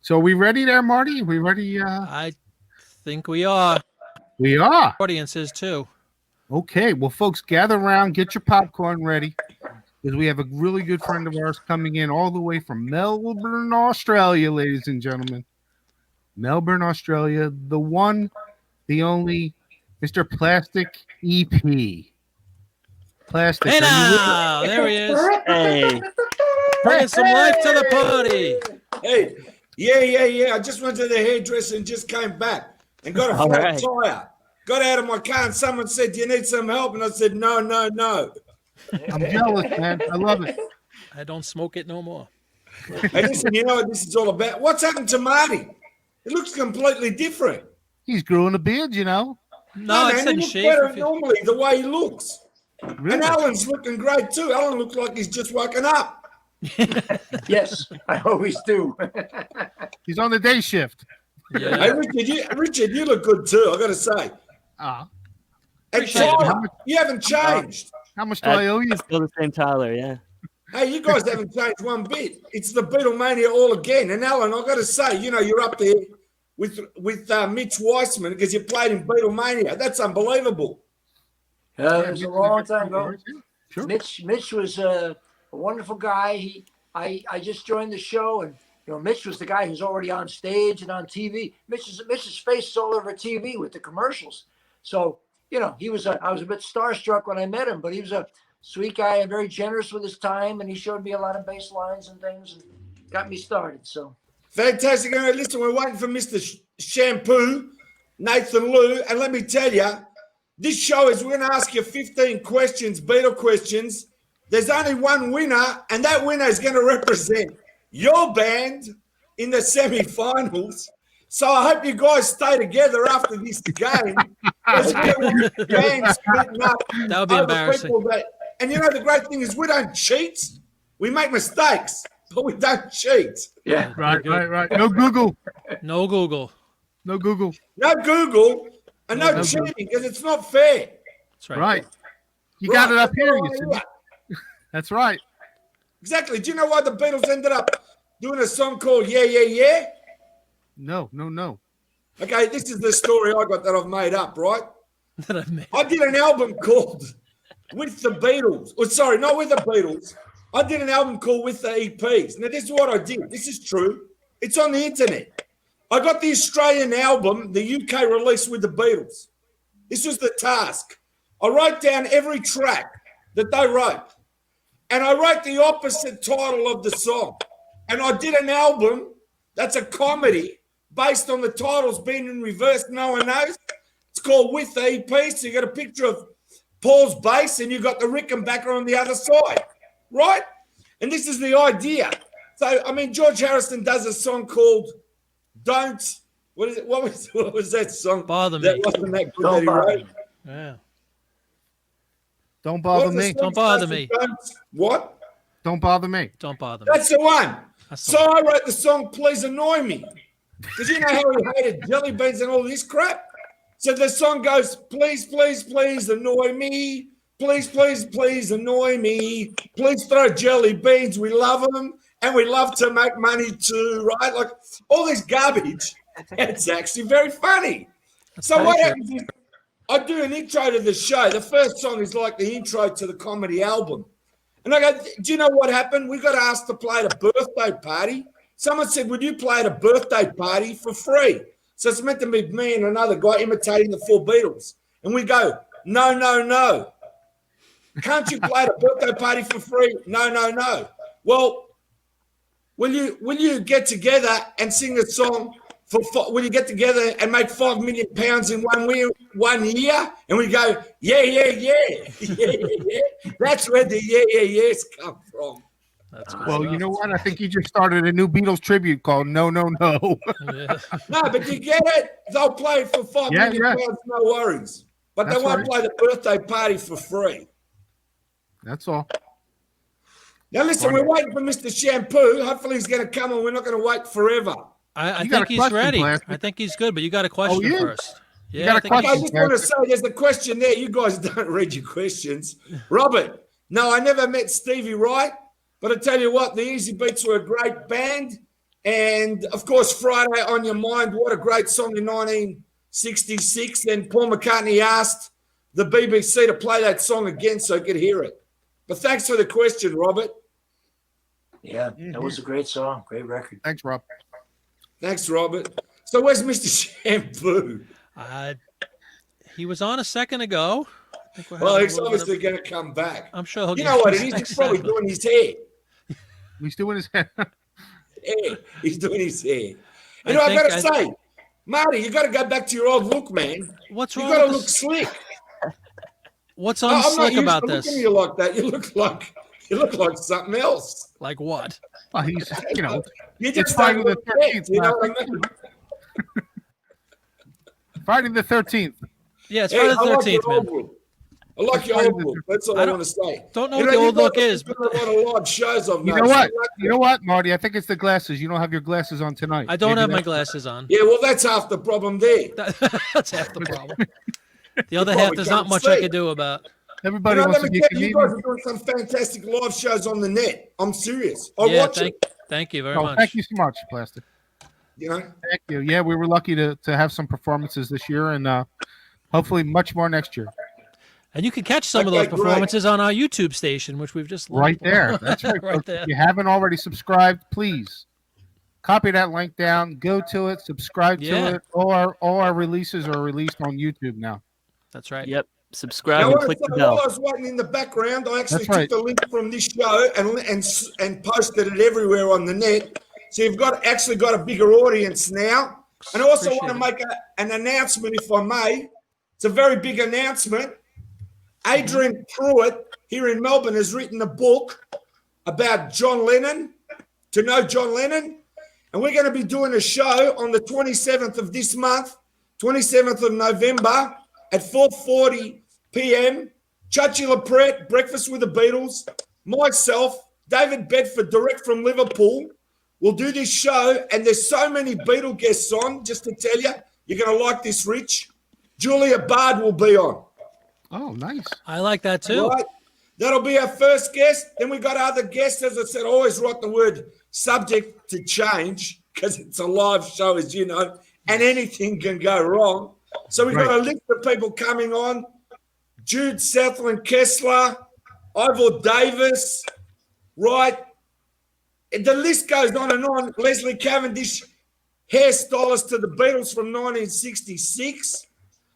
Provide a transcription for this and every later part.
So are we ready there, Marty? Are we ready? I think we are. We are. Audience is too. Okay. Well, folks, gather around, get your popcorn ready, because we have a really good friend of ours coming in all the way from Melbourne, Australia, ladies and gentlemen. Melbourne, Australia, the one, the only, Mr. Plastic EP. Plastic. Hey Are you with now, there he is. Hey, Bringing some life to the party. Hey, yeah. I just went to the hairdresser and just came back and got a All flat right. tire. Got out of my car and someone said, "Do you need some help?" And I said, "No." I'm jealous, man. I love it. I don't smoke it no more. Hey, listen, you know what this is all about? What's happened to Marty? It looks completely different. He's growing a beard, you know. No, I man, said he looks shave. better normally the way he looks. Really? And Alan's looking great too. Alan looks like he's just woken up. Yes, I always do. He's on the day shift. Hey, Yeah. Richard, you look good too, I got to say. Ah, And Appreciate it, Tyler, man. you haven't changed. how much do I owe you? Still the same Tyler, yeah. Hey, you guys haven't changed one bit. It's the Beatlemania all again. And Alan, I've got to say, you know, you're up there with Mitch Weissman because you played in Beatlemania. That's unbelievable. It was a long time ago. Sure. Mitch was a wonderful guy. I just joined the show, and Mitch was the guy who's already on stage and on TV. Mitch's face is all over TV with the commercials. So I was a bit starstruck when I met him, but he was a sweet guy and very generous with his time, and he showed me a lot of bass lines and things and got me started. So Fantastic. All right, listen, we're waiting for Mr. Shampoo, Nathan Lou. And let me tell you, this show is we're going to ask you 15 questions, Beatle questions. There's only one winner, and that winner is going to represent your band in the semi-finals. So I hope you guys stay together after this game. That That would be embarrassing. And the great thing is we don't cheat. We make mistakes, but we don't cheat. yeah, Right. No Google. No Google. No Google. No Google and no cheating because it's not fair. That's right. Right. You got it up That's here. what You I see. like. That's right. Exactly. Do you know why the Beatles ended up doing a song called Yeah, Yeah, Yeah? No. Okay, this is the story I got that I've made up, right? That I've made. I did an album called With the Beatles. Oh, sorry, not With the Beatles. I did an album called With the EPs. Now, this is what I did. This is true. It's on the internet. I got the Australian album, the UK release with the Beatles. This was the task. I wrote down every track that they wrote. And I wrote the opposite title of the song. And I did an album that's a comedy based on the titles being in reverse. No one knows. It's called With the EP. So you got a picture of Paul's bass and you got the Rickenbacker on the other side, right? And this is the idea. So, George Harrison does a song called Don't, what is it? What was that song? Bother That me. wasn't that good Don't that he bother wrote. me. Yeah. Don't bother What's the me. song Don't bother called? me. What? Don't bother me. Don't bother me. That's the one. That's the So I wrote the song Please Annoy Me. Because you know how he hated jelly beans and all this crap? So the song goes, please, please, please annoy me. Please, please, please annoy me. Please throw jelly beans. We love them. And we love to make money too, right? Like all this garbage. It's actually very funny. So what happens is I do an intro to the show. The first song is like the intro to the comedy album. And I go, do you know what happened? We got asked to play at a birthday party. Someone said, would you play at a birthday party for free? So it's meant to be me and another guy imitating the four Beatles. And we go, no. Can't you play at a birthday party for free? No. Well, will you get together and sing a song will you get together and make £5 million in 1 year? And we go, yeah. That's where the yeahs come from. That's good Well, you stuff. know what? I think you just started a new Beatles tribute called No. Yeah. No, but you get it. They'll play for £5 million, no worries. But That's they won't right. play the birthday party for free. That's all. Now, listen, we're waiting for Mr. Shampoo. Hopefully he's going to come and we're not going to wait forever. I You got think a he's question, ready. Plastic? I think he's good, but you got a question yeah? first. Yeah, got I a think I question? just want to say there's a question there. You guys don't read your questions. Robert, no, I never met Stevie Wright, but I tell you what, the Easy Beats were a great band, And, of course, Friday on Your Mind, what a great song in 1966. Then Paul McCartney asked the BBC to play that song again so he could hear it. But thanks for the question, Robert. Yeah, that was a great song. Great record. Thanks, Rob. Thanks, Robert. So where's Mr. Shampoo? He was on a second ago. Well, he's obviously going to come back. I'm sure he'll You know what it is? He's probably doing his hair. He's doing his hair. Yeah, he's doing his hair. You know, I got to say, Marty, you got to go back to your old look, man. What's wrong? You got to look slick. What's slick about this? I'm not you like that. You look like something else. Like what? Oh, he's, you know, You just Friday the 13th. You know what I mean? Friday the 13th. Yeah, it's Friday the 13th, man. I like your old look. That's all I want to say. Don't know what the old look is. But a lot of live shows I've You know what? You know what, Marty? I think it's the glasses. You don't have your glasses on tonight. I don't have my glasses on. Yeah, well, that's half the problem there. That's half the problem. The other half, there's not much I could do about. Everybody wants to be you guys are doing some fantastic live shows on the net. I'm serious. I watch it. Thank you very much. Thank you so much, Plastic. You know? Thank you. Yeah, we were lucky to have some performances this year and hopefully much more next year. And you can catch some of those performances on our YouTube station, which we've just right there. That's right. Right there. If you haven't already subscribed, please copy that link down, go to it, subscribe to it. All our releases are released on YouTube now. That's right. Yep. Subscribe and click the bell. While I was waiting in the background, I actually took the link from this show and posted it everywhere on the net. So you've actually got a bigger audience now. And I also want to make an announcement, if I may. It's a very big announcement. Adrian Pruitt here in Melbourne has written a book about John Lennon, to know John Lennon. And we're going to be doing a show on the 27th of this month, 27th of November at 4:40 p.m. Chachi LaPrette, Breakfast with the Beatles, myself, David Bedford, direct from Liverpool. We'll do this show, and there's so many Beatle guests on, just to tell you. You're going to like this, Rich. Julia Bard will be on. Oh, nice. I like that too. Right. That'll be our first guest. Then we got other guests. As I said, I always write the word subject to change because it's a live show, as you know, and anything can go wrong. So we've got a list of people coming on. Jude Southland Kessler, Ivor Davis, right? The list goes on and on. Leslie Cavendish, hairstylist to the Beatles from 1966.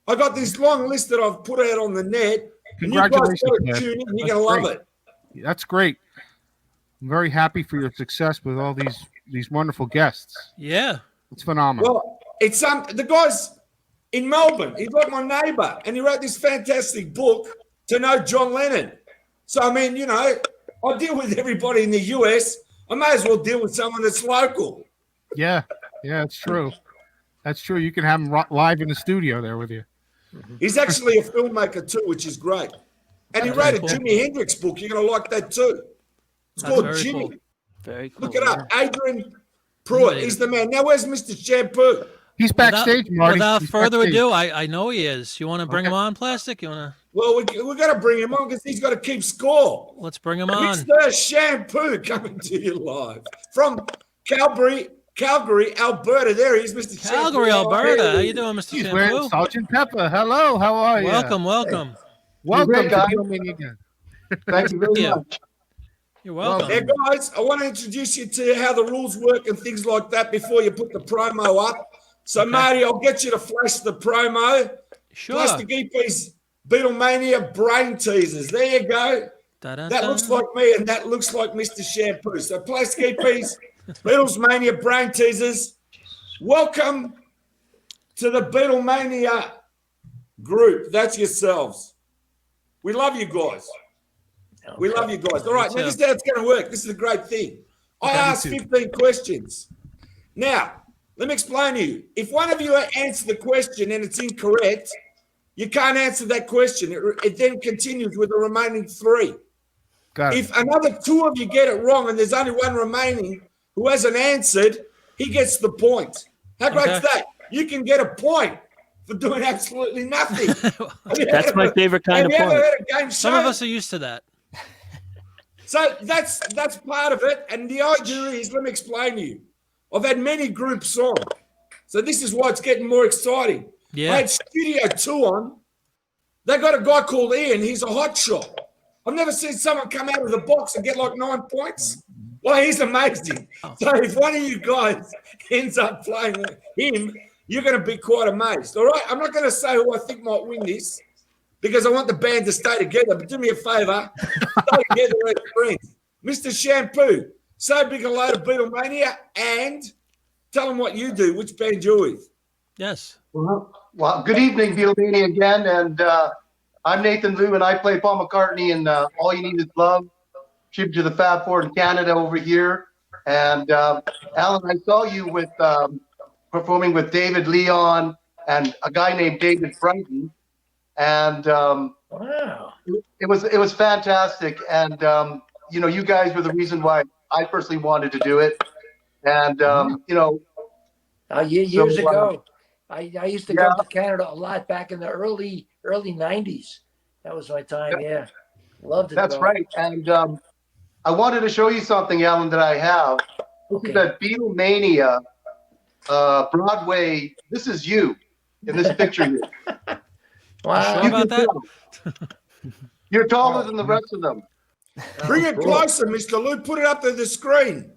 I got this long list that I've put out on the net. Congratulations, and you guys got to tune in. You're going to love it. That's great. I'm very happy for your success with all these wonderful guests. Yeah. It's phenomenal. Well, it's the guy's in Melbourne. He's like my neighbour, and he wrote this fantastic book, To Know John Lennon. So, I mean, you know, I deal with everybody in the US. I may as well deal with someone that's local. Yeah, it's true. That's true. You can have him live in the studio there with you. He's actually a filmmaker too, which is great. And he wrote a Jimi Hendrix book. You're going to like that too. It's called Jimmy. Cool. Very cool. Look it up. Adrian Pruitt. He's the man. Now, where's Mr. Shampoo? He's backstage, Marty. Without further ado, I know he is. You want to bring him on, Plastic? You want to? Well, we got to bring him on because he's got to keep score. Let's bring him on. Mr. Shampoo coming to you live from Calgary, Alberta. There he is, Mr. Calgary, Shampoo. Alberta. How you doing, Mr. He's Shampoo? wearing Sgt. Pepper. Hello, how are you? Welcome. Welcome great, to guys. Beatlemania again. Thank you very much. You're welcome. Hey, guys, I want to introduce you to how the rules work and things like that before you put the promo up. So, Marty, I'll get you to flash the promo. Sure. Plastic EP's Beatlemania brain teasers. There you go. That looks like me, and that looks like Mr. Shampoo. So, Plastic EP's Beatlemania brain teasers. Welcome to the Beatlemania group. That's yourselves. We love you guys. We love you guys. All right, now this is how it's going to work. This is a great thing. I asked 15 questions. Now, let me explain to you. If one of you answers the question and it's incorrect, you can't answer that question. It then continues with the remaining 3. Got it. If another 2 of you get it wrong and there's only one remaining who hasn't answered, he gets the point. How great's that? You can get a point for doing absolutely nothing. That's my favorite kind of point. Have you ever heard a game show? Some of us are used to that. So that's part of it. And the idea is, let me explain to you. I've had many groups on. So this is why it's getting more exciting. Yeah. I had Studio 2 on. They got a guy called Ian. He's a hot shot. I've never seen someone come out of the box and get like 9 points. Well, he's amazing. So if one of you guys ends up playing him, you're going to be quite amazed. All right? I'm not going to say who I think might win this because I want the band to stay together. But do me a favour. Stay together as friends. Mr. Shampoo, say big hello to Beatlemania and tell them what you do, which band you're with. Yes. Well, good evening, Beatlemania again. And I'm Nathan Liu, and I play Paul McCartney in All You Need Is Love, tribute to the Fab Four in Canada over here. And Alan, I saw you with performing with David Leon and a guy named David Brighton. And Wow. it was fantastic. And, you guys were the reason why I personally wanted to do it. And, Years So, ago, I used to come to Canada a lot back in the early 90s. That was my time. Yeah. Loved it. That's bro. right. And I wanted to show you something, Alan, that I have. This is at Beatlemania, Broadway. This is you in this picture here. Wow. Sure about that? You're taller than the rest of them. Bring it closer, Mr. Lou. Put it up to the screen.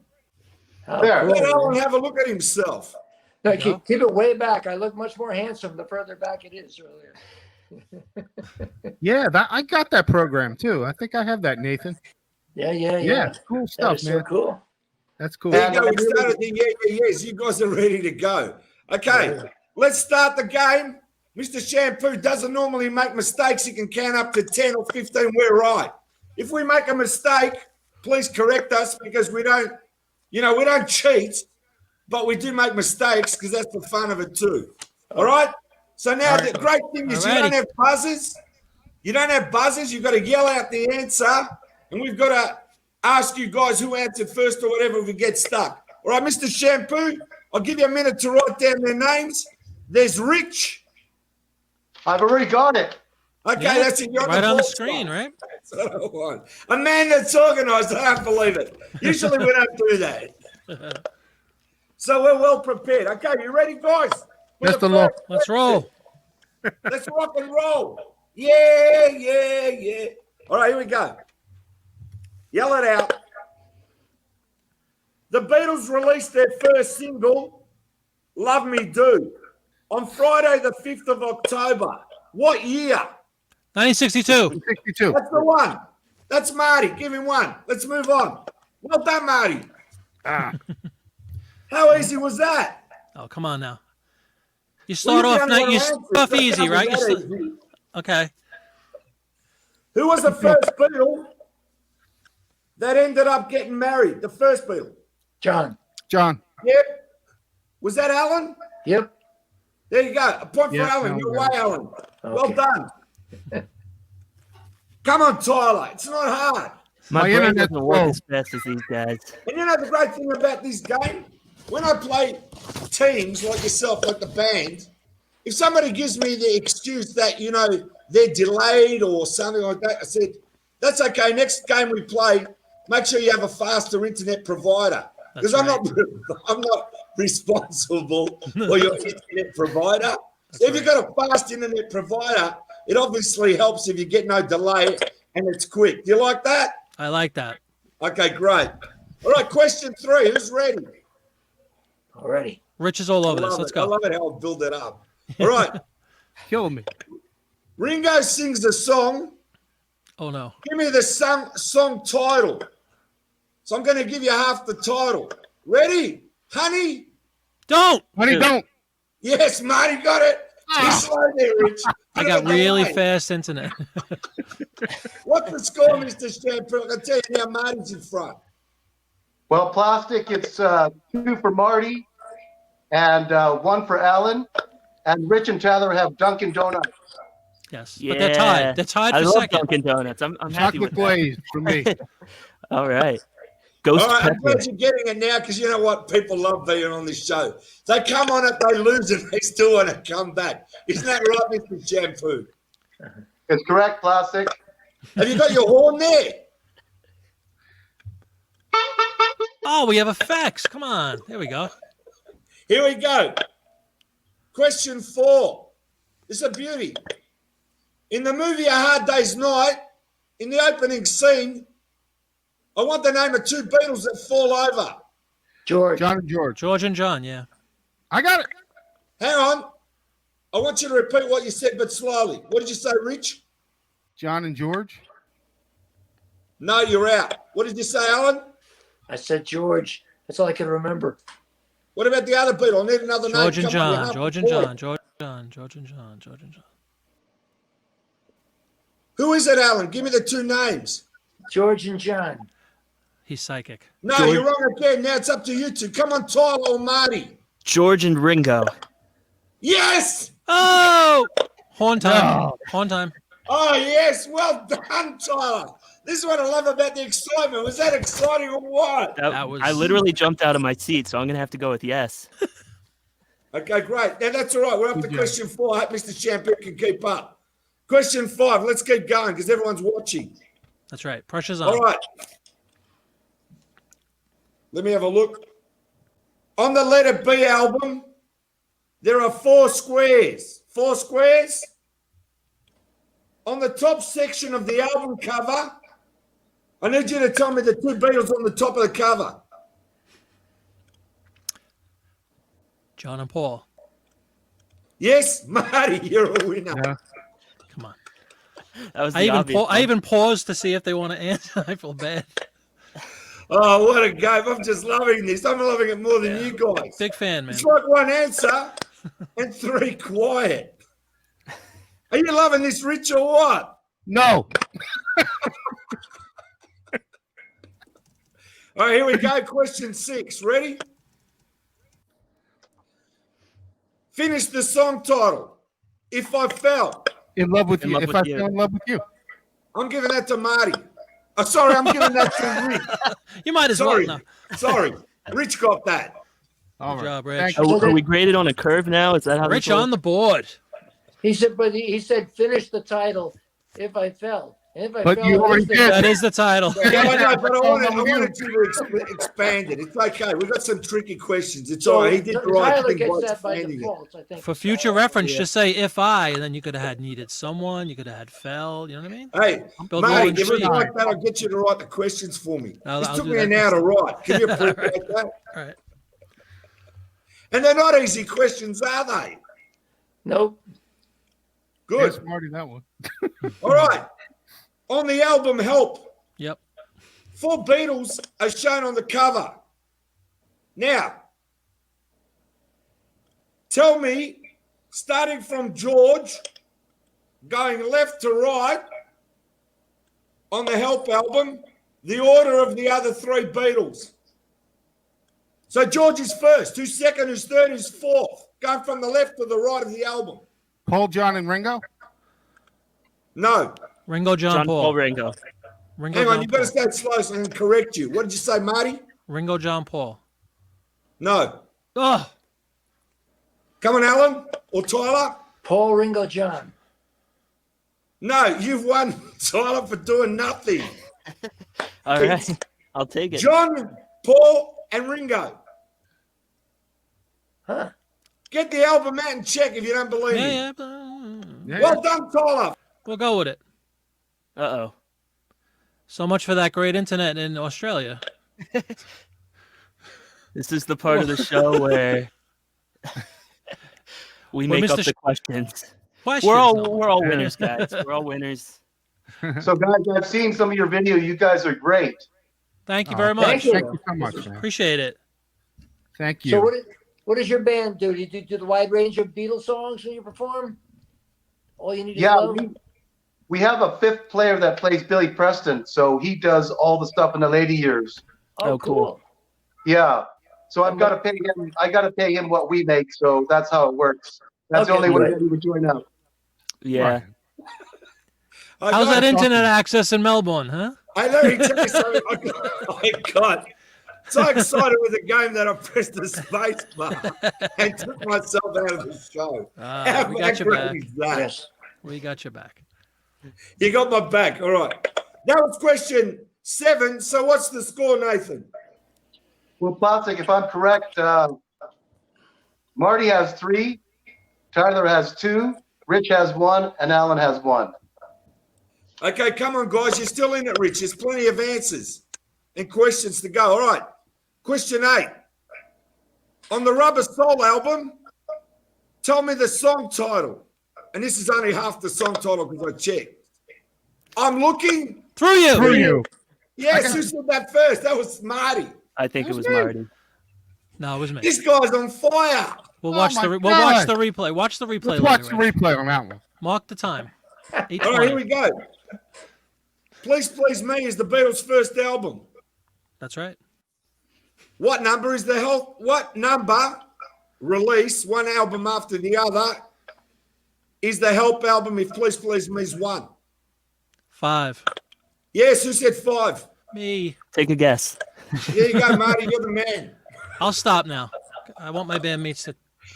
How There. cool, Let Alan man. have a look at himself. No, keep it way back. I look much more handsome the further back it is earlier. Yeah, I got that program too. I think I have that, Nathan. Yeah. Yeah, cool That stuff, is man. so cool. That's cool. There you go. We started the yes. You guys are ready to go. Okay, let's start the game. Mr. Shampoo doesn't normally make mistakes. He can count up to 10 or 15. We're right. If we make a mistake, please correct us because we don't cheat, but we do make mistakes because that's the fun of it too. All right? So now the great thing is you don't have buzzers. You don't have buzzers. You've got to yell out the answer, and we've got to ask you guys who answered first or whatever if we get stuck. All right, Mr. Shampoo, I'll give you a minute to write down their names. There's Rich. I've already got it. Okay, Yeah, that's it. You're right on the fourth screen, one. right? That's what I want. A man that's organised. I don't believe it. Usually we don't do that. So we're well prepared. Okay, you ready, guys? For Just the a look. first Let's question. roll. Let's rock and roll. Yeah. All right, here we go. Yell it out. The Beatles released their first single, Love Me Do, on Friday the 5th of October. What year? 1962. 62. That's the one. That's Marty. Give him one. Let's move on. Well done, Marty. How easy was that? Oh, come on now. You start off easy, right? Okay. Who was the first Beatle that ended up getting married? The first Beatle. John. John. Yep. Was that Alan? Yep. There you go. A point for Yeah, Alan. Alan Your got way, it. Alan. Well Okay. done. Come on, Tyler. It's not hard. My My brain internet's doesn't work slow. as fast as these guys. And you know the great thing about this game? When I play teams like yourself, like the band, if somebody gives me the excuse that, they're delayed or something like that, I said, that's okay. Next game we play, make sure you have a faster internet provider. Because I'm not responsible for your internet provider. So if you've got a fast internet provider, it obviously helps if you get no delay and it's quick. Do you like that? I like that. Okay, great. All right, question 3. Who's ready? Already. Rich is all over this. love Let's it. I go. love it how I build it up. All right. Kill me. Ringo sings the song. Oh, no. Give me the song title. So I'm going to give you half the title. Ready? Honey? Don't. Honey, don't. Yes, Marty got it. He's slow there, Rich. I got really fast internet. What's the score, Mr. Shampoo? I can tell you now, Marty's in front. Well, Plastic, it's 2 for Marty and 1 for Alan. And Rich and Tyler have Dunkin' Donuts. Yes. Yeah. But they're tied. They're tied I for love second. Dunkin' Donuts. I'm happy with Chocolate that. glaze for me. All right. Ghost All right, I'm pepper. glad you're getting it now because you know what? People love being on this show. They come on it, they lose it, they still want to come back. Isn't that right, Mr. Shampoo? It's correct, Plastic. Have you got your horn there? Oh, we have effects. Come on. There we go. Here we go. Question 4. This is a beauty. In the movie A Hard Day's Night, in the opening scene, I want the name of 2 Beatles that fall over. George. John and George. George and John, yeah. I got it. Hang on. I want you to repeat what you said, but slowly. What did you say, Rich? John and George. No, you're out. What did you say, Alan? I said George. That's all I can remember. What about the other Beatle? I need another name. George and Come on, you're John. half George a and point. John. George and John. George and John. George and John. Who is it, Alan? Give me the 2 names. George and John. He's psychic. No, George- you're wrong again. Now it's up to you 2. Come on, Tyler or Marty. George and Ringo. Yes! Oh! Horn time. No. Horn time. Oh, yes. Well done, Tyler. This is what I love about the excitement. Was that exciting or what? That was- I literally jumped out of my seat, so I'm gonna have to go with yes. Okay, great. Now that's all right. We're up to Good job. question 4. I hope Mr. Champion can keep up. Question 5. Let's keep going because everyone's watching. That's right. Pressure's All on. right. Let me have a look. On the Letter B album, there are 4 squares. 4 squares. On the top section of the album cover, I need you to tell me the 2 Beatles on the top of the cover. John and Paul. Yes, Marty, you're a winner. Yeah. Come on. That was I the even obvious I one. even paused to see if they want to answer. I feel bad. Oh, what a game. I'm just loving this. I'm loving it more than you guys. Big fan, man. It's like 1 answer and 3 quiet. Are you loving this, Rich, or what? No. All right, here we go. Question 6. Ready? Finish the song title. If I Fell. In love with In you. love If with I you. fell in love with you. I'm giving that to Marty. Oh, sorry, I'm giving that to Rich. You might as Sorry. well. No. Sorry. Rich got that. All Good right. job, Rich. Thank Are, you. are we graded on a curve now? Is that how Rich this works? on the board. He said, but he said finish the title. If I fell. And if I But fell, you it already is the- did. That is the title. Yeah, I know, but I wanted with you. you to expand it. It's okay. We've got some tricky questions. It's So all right. He did the right Tyler thing gets by that by expanding it. default, I think. For future reference, just say if I, and then you could have had needed someone. You could have had fell. You know what I mean? Hey, Build mate, rolling if it's sheet. like that, I'll get you to write the questions for me. I'll This took do me that an hour to next write. Can you appreciate that? All right. And they're not easy questions, are they? Nope. Good. Yes, Marty, that one. All right. On the album Help, Yep. 4 Beatles are shown on the cover. Now, tell me, starting from George, going left to right on the Help album, the order of the other 3 Beatles. So George is first. Who's second? Who's third? Who's fourth? Going from the left to the right of the album. Paul, John, and Ringo. No. Ringo, John, Paul. Ringo. Ringo, Hang on, John, you've got to Paul. stay slow so I can correct you. What did you say, Marty? Ringo, John, Paul. No. Oh, Come on, Alan or Tyler. Paul, Ringo, John. No, you've won, Tyler, for doing nothing. All right, I'll take it. John, Paul, and Ringo. Huh? Get the album out and check if you don't believe me. yeah. Yeah. Well done, Tyler. We'll go with it. Uh-oh. So much for that great internet in Australia. This is the part of the show where we Well, make up Mr. the questions. Questions. We're no. all winners, guys. We're all winners. So, guys, I've seen some of your video. You guys are great. Thank you Oh, very much. Thank you. Thank you so much, man. Appreciate it. Thank you. So what does your band do? Do you do the wide range of Beatles songs when you perform? All you need is Yeah, love? we have a 5th player that plays Billy Preston, so he does all the stuff in the later years. Oh, cool. Yeah. So I've got to pay him. I got to pay him what we make. So that's how it works. That's the Okay, only way great. that he would join up. Yeah. How's that internet access in Melbourne, huh? I let me tell you something. I got so excited with the game that I pressed the space bar and took myself out of the show. How We got your great back. is that? Yes. We got your back. You got my back. All right. That was question 7. So what's the score, Nathan? Well, Plastic, if I'm correct, Marty has 3, Tyler has 2, Rich has 1, and Alan has 1. Okay, come on, guys. You're still in it, Rich. There's plenty of answers and questions to go. All right. Question 8. On the Rubber Soul album, tell me the song title. And this is only half the song title because I checked. I'm looking Through you. Through you. Yes, who said that first? That was Marty. I think it was Marty. No, it was me. This guy's on fire. We'll Oh watch my we'll watch God. the replay. Watch the replay Let's watch later. the Rich. replay on that one. Mark the time. All right, 8:20. here we go. Please Please Me is the Beatles' first album. That's right. What number is the Help? What number release, one album after the other, is the Help album if Please Please Me's 1? 5. Yes, who said 5? Me. Take a guess. There you go, Marty. You're the man. I'll stop now. I want my bandmates to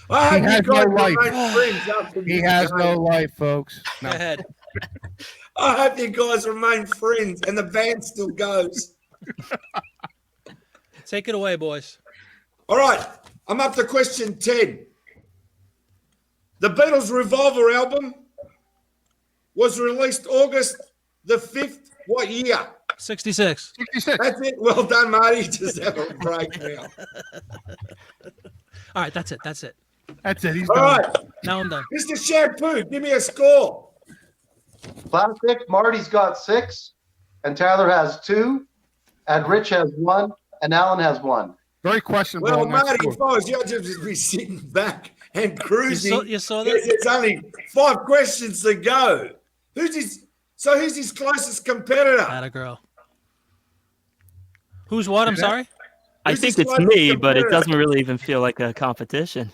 I hope He you has guys no life. remain friends after He this has game. no life, folks. go No. ahead. I hope you guys remain friends and the band still goes. Take it away, boys. All right, I'm up to question 10. The Beatles' Revolver album was released August the 5th. What year? 66. 66. That's it. Well done, Marty. Just have a break now. All right, that's it. That's it. That's it. He's All done. right, Now I'm done. Mr. Shampoo, give me a score. Plastic, Marty's got 6, and Tyler has 2, and Rich has 1, and Alan has 1. Very questionable. Well, on that Marty, score. if I was you, I'd just be sitting back and cruising. You saw Because that? it's only 5 questions to go. Who's his closest competitor? Atta girl. Who's what? I'm sorry. I Who's think his it's closest me, but it competitor? doesn't really even feel like a competition.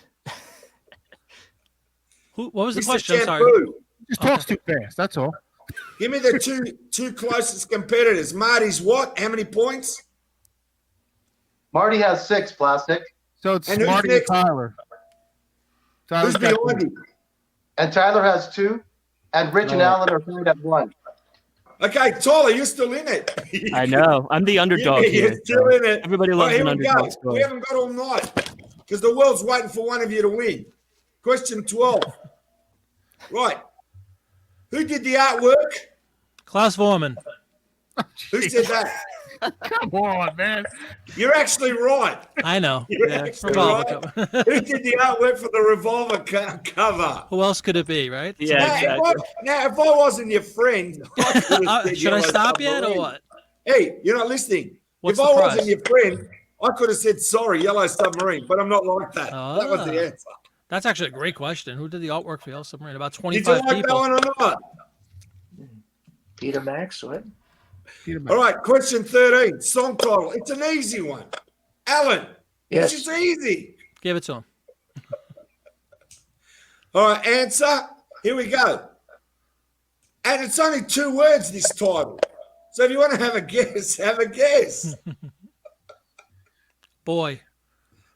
Who? What was the Mr. question? I'm sorry. Shampoo, Just talks too fast. That's all. give me the two closest competitors. Marty's what? How many points? Marty has 6, Plastic, So it's And who's Marty and next? Tyler. Tyler's Who's got behind two. him? and Tyler has 2, and Rich and Alan are tied at 1. Okay, Tyler, you're still in it. I know. I'm the underdog You're here. still so in it. Everybody All loves right, an here we underdog go. story. We haven't got all night because the world's waiting for one of you to win. Question 12. Right. Who did the artwork? Klaus Vorman. Who said that? Come on, man. You're actually right. I know. You're Yeah. actually Revolver right. cover. Who did the artwork for the Revolver cover? Who else could it be, right? Yeah, Now, exactly. if I wasn't your friend, I could have said Should I Yellow stop yet or Submarine. what? Hey, you're not listening. What's if the I prize? wasn't your friend, I could have said sorry, Yellow Submarine, but I'm not like that. That was the Ah. answer. That's actually a great question. Who did the artwork for Yellow Submarine? About Did you 25 like that people. one or not? Peter Max, what? All right, question 13, song title. It's an easy one. Alan, Yes. it's just easy. Give it to him. All right, answer. Here we go. And it's only 2 words, this title. So if you want to have a guess, have a guess. Boy.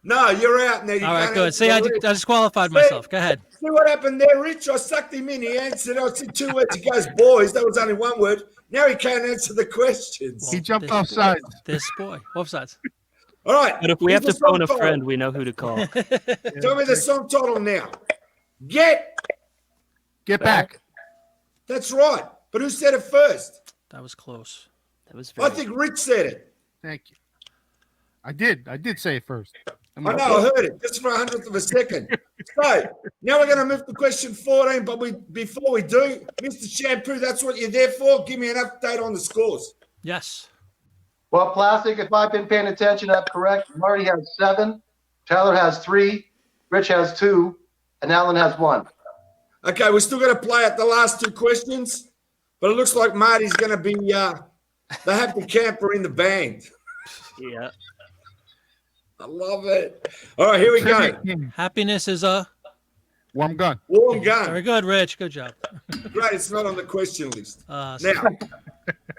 No, you're out now. You All right, can't good. answer See, I the rest. disqualified See? myself. Go ahead. See what happened there, Rich? I sucked him in. He answered. I said 2 words. He goes, boys. That was only 1 word. Now he can't answer the questions. He jumped This off boy. sides. This boy. Offsides. All right. But if we have here's to the song phone a title. friend, we know who to call. Tell me the song title now. Get. Get back. That's right. But who said it first? That was close. That was I very think Rich said it. Thank you. I did say it first. I know, I heard it just for 100th of a second. So now we're going to move to question 14. But before we do, Mr. Shampoo, that's what you're there for. Give me an update on the scores. Yes. Well, Plastic, if I've been paying attention, that's correct. Marty has 7, Tyler has 3, Rich has 2, and Alan has 1. Okay, we're still going to play out the last 2 questions, but it looks like Marty's going to be the happy camper in the band. yeah. I love it. All right, here we go. Happiness is a Warm gun. Warm very gun. good, Rich. Good job. Great, it's not on the question list. So Now,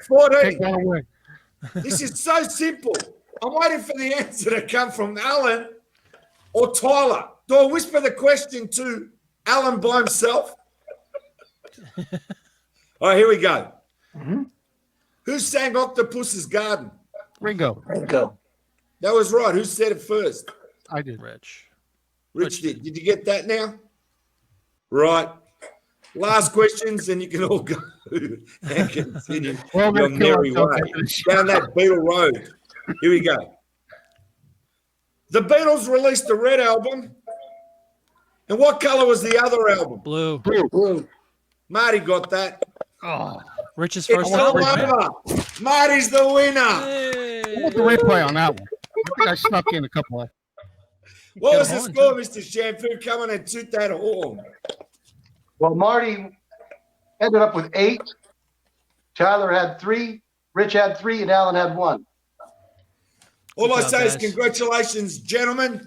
14. Take one away. This is so simple. I'm waiting for the answer to come from Alan or Tyler. Do I whisper the question to Alan by himself? All right, here we go. Who sang Octopus's Garden? Ringo. Go. That was right. Who said it first? I did. Rich. Rich did. Did you get that now? Right. Last questions, and you can all go and continue Well, your we're gonna kill merry way ourselves after the show. down that Beatle road. Here we go. The Beatles released the Red album. And what color was the other album? Blue. Blue. Marty got that. Oh, Rich's It's first all time. over. Marty's the winner. what's the replay on that one? I think I snuck in a couple of. What was Get the on, score, Mr. Shampoo? Come on and toot that horn. Well, Marty ended up with 8. Tyler had 3. Rich had 3, and Alan had 1. All Good I job, say is guys. congratulations, gentlemen.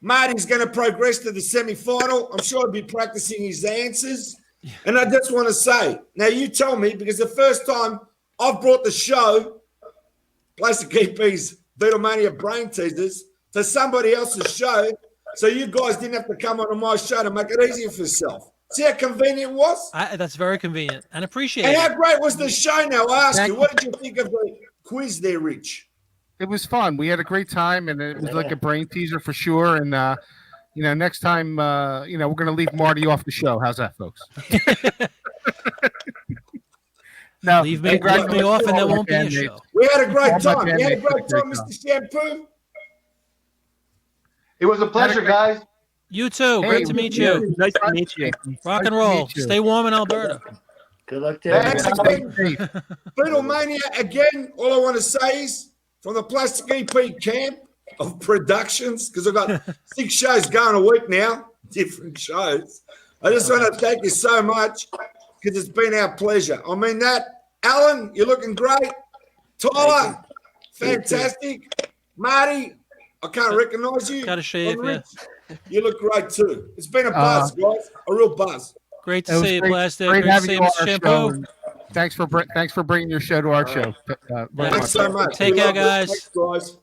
Marty's going to progress to the semi-final. I'm sure he'll be practicing his answers. And I just want to say, now you tell me, because the first time I've brought the show, Plastic EP's Beatlemania Brain Teasers, to somebody else's show, so you guys didn't have to come onto my show to make it easier for yourself. See how convenient it was? That's very convenient and appreciate And how it. great was the show now? I ask Thank you, what did you think of the quiz there, Rich? It was fun. We had a great time, and it was like a brain teaser for sure. And next time, we're going to leave Marty off the show. How's that, folks? No, Leave me off, and there won't be a show. We had a great All my time. You had a bandmates great had a time, great Mr. Shampoo. It was a pleasure, guys. You too. Hey, Great to meet you. Nice to meet you. Rock and Nice to roll. meet you. Stay warm in Alberta. Good luck to Thanks, everybody. Stay safe. Beatlemania, again, all I want to say is from the Plastic EP camp of productions, because I've got 6 shows going a week now, different shows. I just want to thank you so much because it's been our pleasure. I mean that. Alan, you're looking great. Tyler, fantastic. Marty, I can't recognize you. Gotta shave, And Rich, you look great too. It's been a buzz, guys, a real buzz. Great It to was see you, great- Plastic. Great Great to having see you you, on Mr. our show. Shampoo. and Thanks for bringing your show to our show. Very Thanks much. so much. Take care, guys. Thanks, guys.